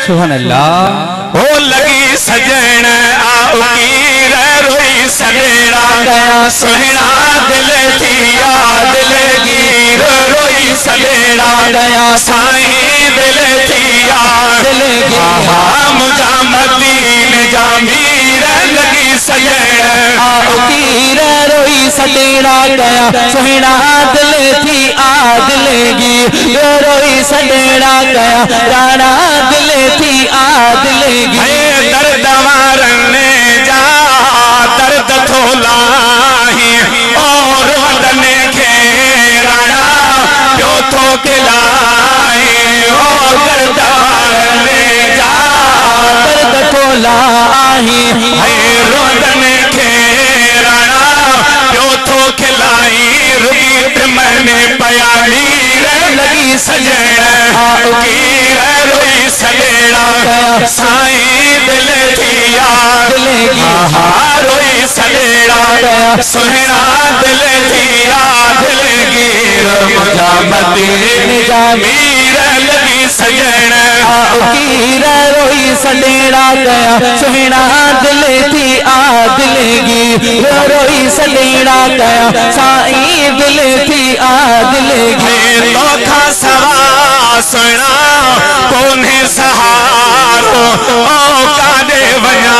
सुभान अल्लाह। ओ लगी सजन आउगी रोई सलेड़ा गया सोहना दिल थी याद लगी रोई सलेड़ा गया साईं दिल थी याद लगी मुझा मदीन जामीर लगी सजन आउगी रोई सलेड़ा गया सोहना दिल थी याद लगी रोई सलेड़ा गया राना दिल थी याद लगी। दर्द वारने जा दर्द थोलाही और वदने खेराना जो थो खिलाए ओ दर्द वारने जा दर्द थोलाही रोदने खेराना जो थो खिलाई रुई मैंने पयाली लगी सजन आउगी रोई सलेड़ा साईं दिल थी याद लगी रोई सलेड़ा सोहना दिल थी याद लगी मुझा मदीन जामीर लगी सजन आउगी रोई सलेड़ा गया सोहना दिल थी याद लगी रोई सलेड़ा गया साईं दिल थी याद लगी। लोखा सवा सुना कोने सहारो ओ कादे वया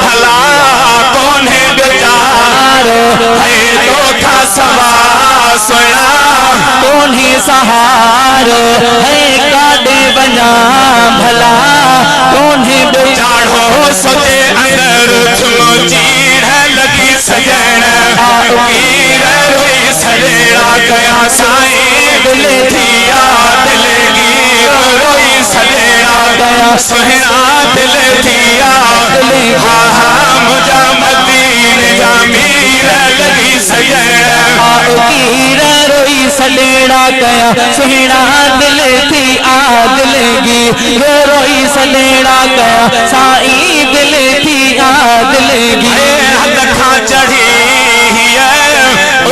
भला कोने बेचारो लोखा सवा सुना कोने सहारो है कादे वया भला कोने बेचारो सोते अंदर चुनो चीड़ लगी सजन आउगी रोई सलेड़ा गया साईं दिल थी याद लगी रोई सलेड़ा गया सोहना दिल थी याद लगी मुझा मदीन जामीर लगी सजन आउगी रोई सलेड़ा गया सोहना दिल थी याद लगी रोई सलेड़ा गया साईं दिल थी याद लगी। हद खां चढ़ी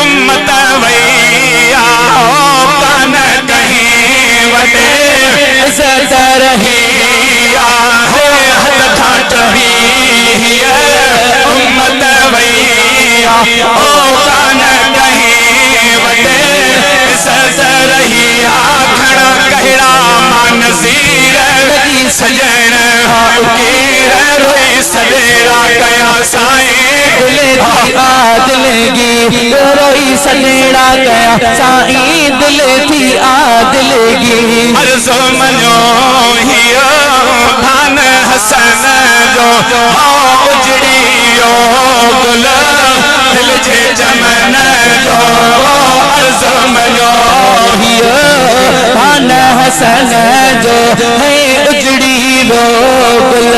उम्मत भैया कान कहीं वटे इज्जत रही हद खां चढ़ी उम्मत भैया कान कहीं वटे इज्जत रही खड़ा कहड़ा मानसीर लगी सजन रोई सलेड़ा गया साईं दिल थी याद लगी रोई सलेड़ा गया साईं दिल थी याद लगी। अर्ज़ो मनो हियो भान हसन जो उजड़ियो गुल दिल जे चमन जो अर्ज़ो मनो हियो भान हसन जो है उजड़ी लो गुल